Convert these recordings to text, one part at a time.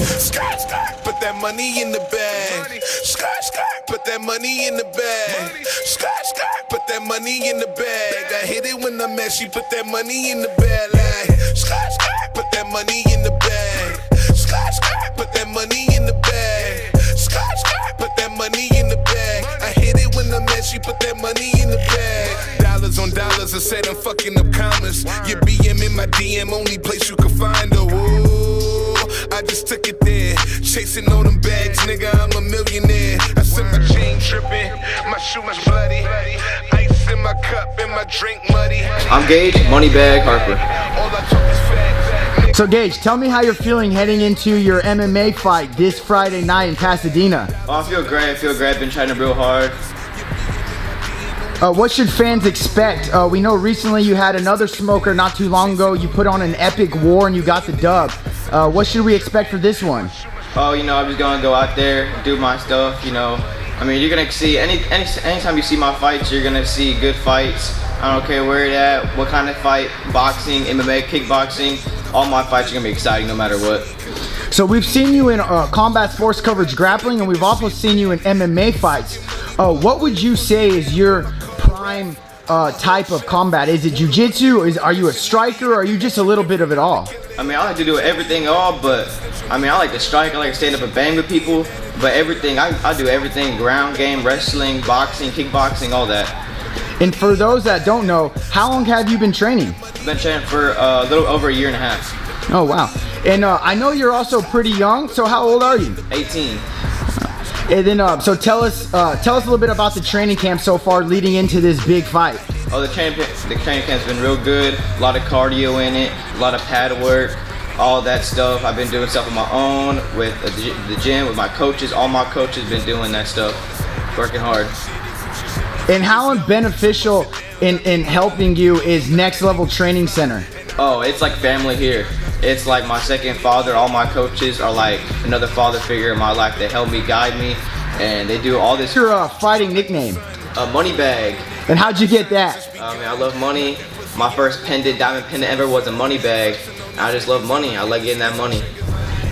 Skirt, skirt, put that money in the bag. Skirt, skirt, put that money in the bag. Skirt, skirt, put that money in the bag. I hit it when I'm mad, she put that money in the bag. Like, skirt, skirt, put that money in the bag. Skirt, skirt, put that money in the bag. Skirt, skirt, put that money in the bag. I hit it when I'm mad, she put that money in the bag. Dollars on dollars, I said I'm fucking up commas. Your BM in my DM, only place you can find her. Whoa, I just took it there. Chasing all them bags, nigga, I'm a millionaire. I said my chain tripping, my shoes bloody. Ice in my cup and my drink muddy. I'm Gage, Moneybag Harper. All I talk is facts. So Gage, tell me how you're feeling heading into your MMA fight this Friday night in Pasadena. Oh, I feel great. I've been training real hard. What should fans expect? We know recently you had another smoker not too long ago. You put on an epic war and you got the dub. What should we expect for this one? Oh, I'm just gonna go out there, do my stuff, I mean, you're gonna see, anytime you see my fights, you're gonna see good fights. I don't care where it's at, what kind of fight, boxing, MMA, kickboxing, all my fights are gonna be exciting no matter what. So we've seen you in combat sports coverage grappling, and we've also seen you in MMA fights. What would you say is your prime type of combat? Is it jiu-jitsu? Are you a striker, or are you just a little bit of it all? I mean, I like to do everything all, but I mean, I like to strike, I like to stand up and bang with people, but everything, I do everything, ground game, wrestling, boxing, kickboxing, all that. And for those that don't know, how long have you been training? I've been training for a little over a year and a half. Oh, wow. And I know you're also pretty young, so how old are you? 18. And then, so tell us a little bit about the training camp so far leading into this big fight. Oh, the training camp's been real good. A lot of cardio in it, a lot of pad work, all that stuff. I've been doing stuff on my own with the gym, with my coaches. All my coaches been doing that stuff, working hard. And how beneficial in helping you is Next Level Training Center? Oh, it's like family here. It's like my second father. All my coaches are like another father figure in my life. They help me, guide me, and they do all this. Your fighting nickname? Moneybag. And how'd you get that? I mean, I love money. My first diamond pendant ever was a Moneybag. I just love money. I like getting that money.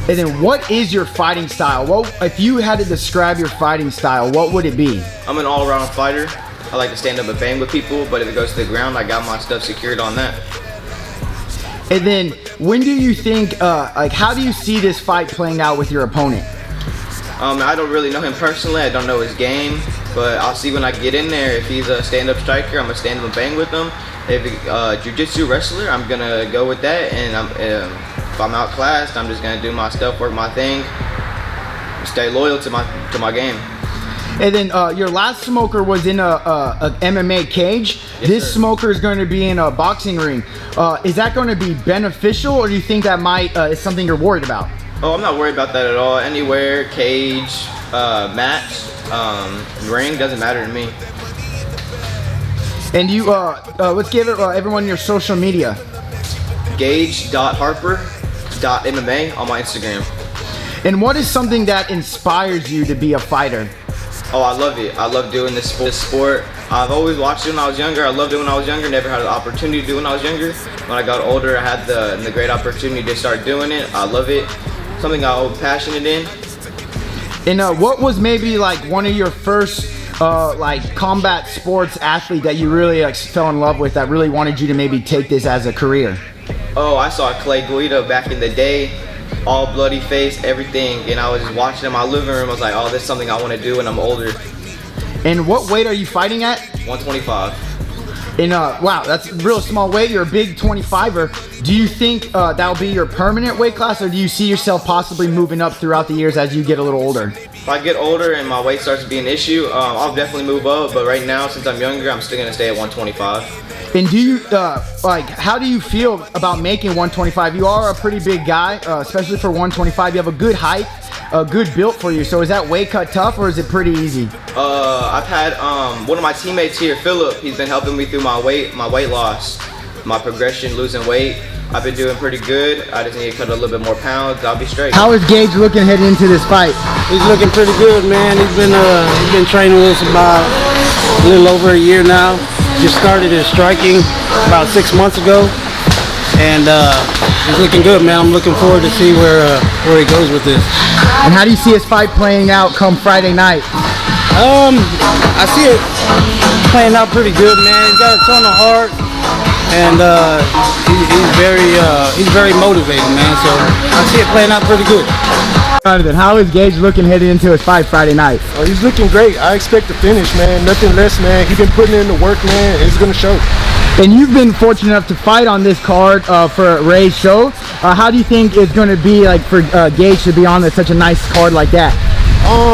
And then what is your fighting style? If you had to describe your fighting style, what would it be? I'm an all-around fighter. I like to stand up and bang with people, but if it goes to the ground, I got my stuff secured on that. And then when do you think, how do you see this fight playing out with your opponent? I don't really know him personally. I don't know his game, but I'll see when I get in there. If he's a stand-up striker, I'm gonna stand up and bang with him. If he's jiu-jitsu wrestler, I'm gonna go with that. And if I'm outclassed, I'm just gonna do my stuff, work my thing, stay loyal to my game. And then your last smoker was in a MMA cage. Yes, this sir. smoker is going to be in a boxing ring. Is that going to be beneficial, or do you think that is something you're worried about? Oh, I'm not worried about that at all. Anywhere, cage, match, ring, doesn't matter to me. And you, let's give everyone your social media. Gage.harper.mma on my Instagram. And what is something that inspires you to be a fighter? Oh, I love it. I love doing this sport. I've always watched it when I was younger. I loved it when I was younger. Never had an opportunity to do it when I was younger. When I got older, I had the great opportunity to start doing it. I love it. Something I was passionate in. And what was maybe like one of your first combat sports athlete that you really fell in love with, that really wanted you to maybe take this as a career? Oh, I saw Clay Guida back in the day. All bloody face, everything, and I was just watching in my living room. I was like, oh, this is something I want to do when I'm older. And what weight are you fighting at? 125. And wow, that's a real small weight. You're a big 25er. Do you think that'll be your permanent weight class, or do you see yourself possibly moving up throughout the years as you get a little older? If I get older and my weight starts to be an issue, I'll definitely move up, but right now, since I'm younger, I'm still going to stay at 125. And do you, how do you feel about making 125? You are a pretty big guy, especially for 125. You have a good height, a good build for you. So is that weight cut tough, or is it pretty easy? I've had one of my teammates here, Philip. He's been helping me through my weight loss, my progression, losing weight. I've been doing pretty good. I just need to cut a little bit more pounds. I'll be straight. How is Gage looking heading into this fight? He's looking pretty good, man. He's been training with us about a little over a year now. Just started his striking about 6 months ago, and he's looking good, man. I'm looking forward to see where he goes with this. And how do you see his fight playing out come Friday night? I see it playing out pretty good, man. He's got a ton of heart, and he's very motivated, man. So I see it playing out pretty good. Then how is Gage looking headed into his fight Friday night? Oh, he's looking great. I expect to finish, man. Nothing less, man. He's been putting in the work, man. It's gonna show. And you've been fortunate enough to fight on this card for Ray's show. How do you think it's going to be like for Gage to be on such a nice card like that?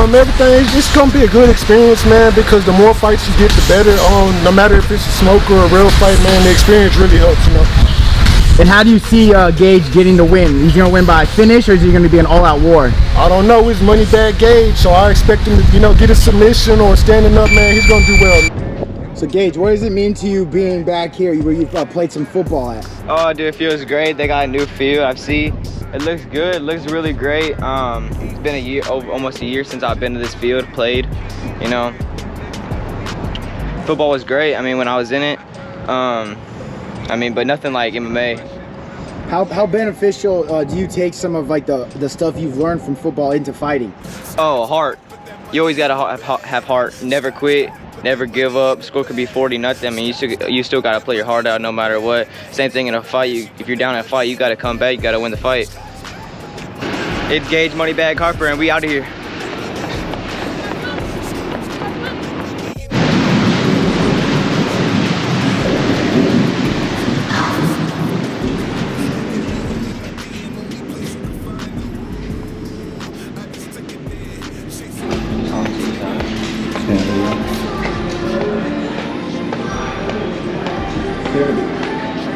Everything, it's just gonna be a good experience, man, because the more fights you get, the better. No matter if it's a smoke or a real fight, man, the experience really helps, you know. And how do you see Gage getting the win? He's gonna win by finish, or is he gonna be an all-out war? I don't know. It's money bag Gage, so I expect him to, get a submission or standing up, man. He's gonna do well. So Gage, what does it mean to you being back here where you've played some football at? Oh, dude, it feels great. They got a new field. I've seen. It looks good. It looks really great. It's been a year, almost a year since I've been to this field, played. You know, football was great. I mean, when I was in it. But nothing like MMA. How beneficial do you take some of like the stuff you've learned from football into fighting? Oh, heart. You always gotta have heart. Never quit. Never give up. Score could be 40-0. I mean, you still gotta play your heart out no matter what. Same thing in a fight. If you're down in a fight, you gotta come back. You gotta win the fight. It's Gage, Moneybag, Harper, and we out of here.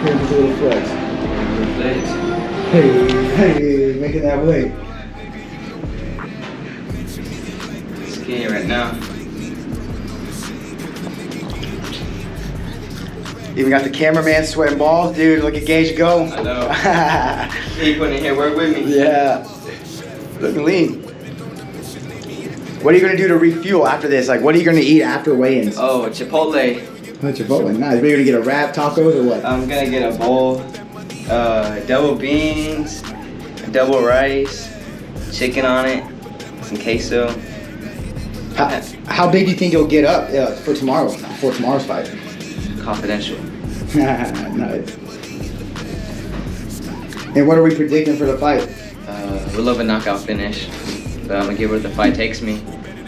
Here's a little flex. Hey, making that way. Skinny right now. Even got the cameraman sweating balls, dude. Look at Gage go. I know. He put in here, work with me. Yeah. Looking lean. What are you gonna do to refuel after this? Like, what are you gonna eat after weigh-ins? Oh, Chipotle. Chipotle, nice. Are you gonna get a wrap, tacos, or what? I'm gonna get a bowl, double beans, double rice, chicken on it, some queso. How big do you think you'll get up for tomorrow's fight? Confidential. Nice. And what are we predicting for the fight? We'll love a knockout finish, but I'm gonna get where the fight takes me.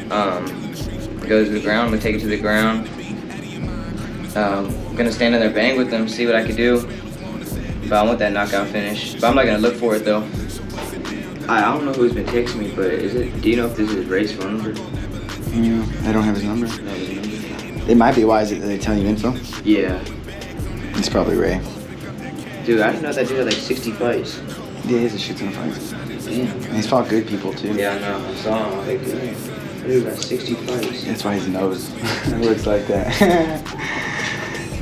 Go to the ground, I'm gonna take it to the ground. I'm gonna stand in there, bang with them, see what I can do. But I want that knockout finish. But I'm not gonna look for it though. I don't know who's been texting me, but do you know if this is Ray's phone number? Yeah, I don't have his number. It might be. Why is it that they tell you info? Yeah. It's probably Ray. Dude, I didn't know that dude had like 60 fights. Yeah, he has a shit ton of fights. Damn. And he's fought good people too. Yeah, I know. I saw him. I was like, that dude got 60 fights. That's why his nose looks like that.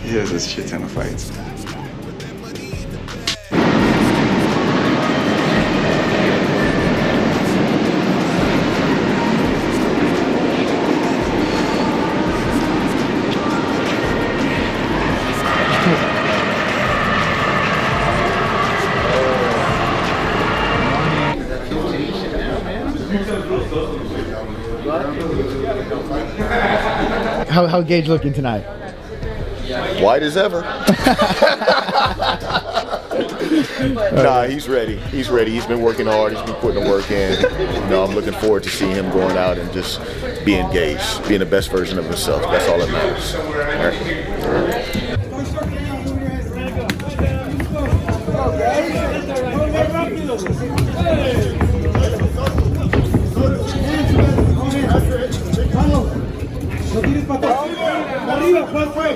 He has a shit ton of fights. How Gage looking tonight? White as ever. Nah, he's ready. He's ready. He's been working hard. He's been putting the work in. I'm looking forward to seeing him going out and just being engaged, being the best version of himself. That's all that matters. All right.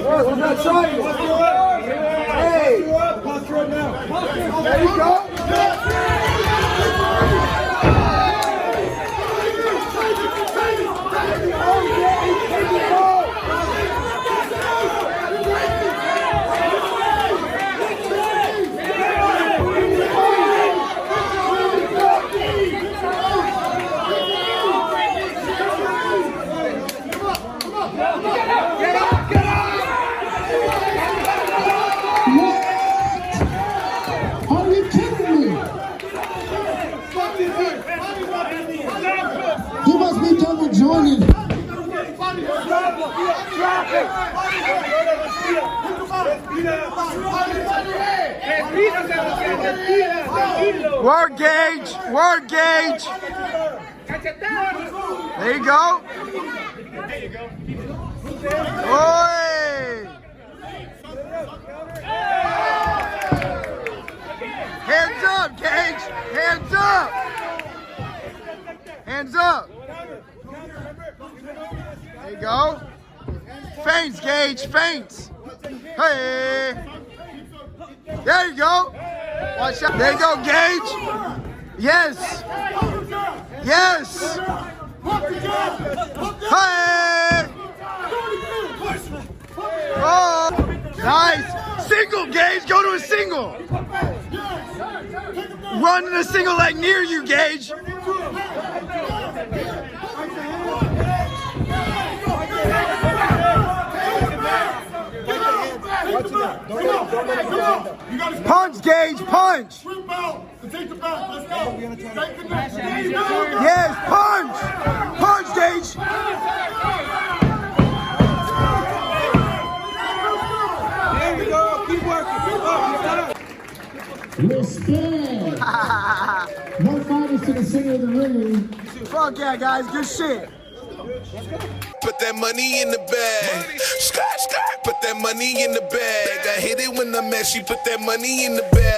We're not trying. Hey! There you go. Are you kidding? He must be done with joining. Work, Gage. Work, Gage. There you go. Oi. Hands up, Gage. Hands up. Hands up. There you go. Feints, Gage. Feints. Hey. There you go. Watch out. There you go, Gage. Yes. Yes. Hey. Oh. Nice. Single, Gage. Go to a single. Run in a single leg near you, Gage. Punch, Gage, punch. Yes, punch. Punch, Gage. There we go. Keep working. Respect. No fighters to the center of the ring. Fuck yeah, guys. Good shit. Put that money in the bag. Skirt, skirt, put that money in the bag. I hit it when I'm at, she put that money in the bag.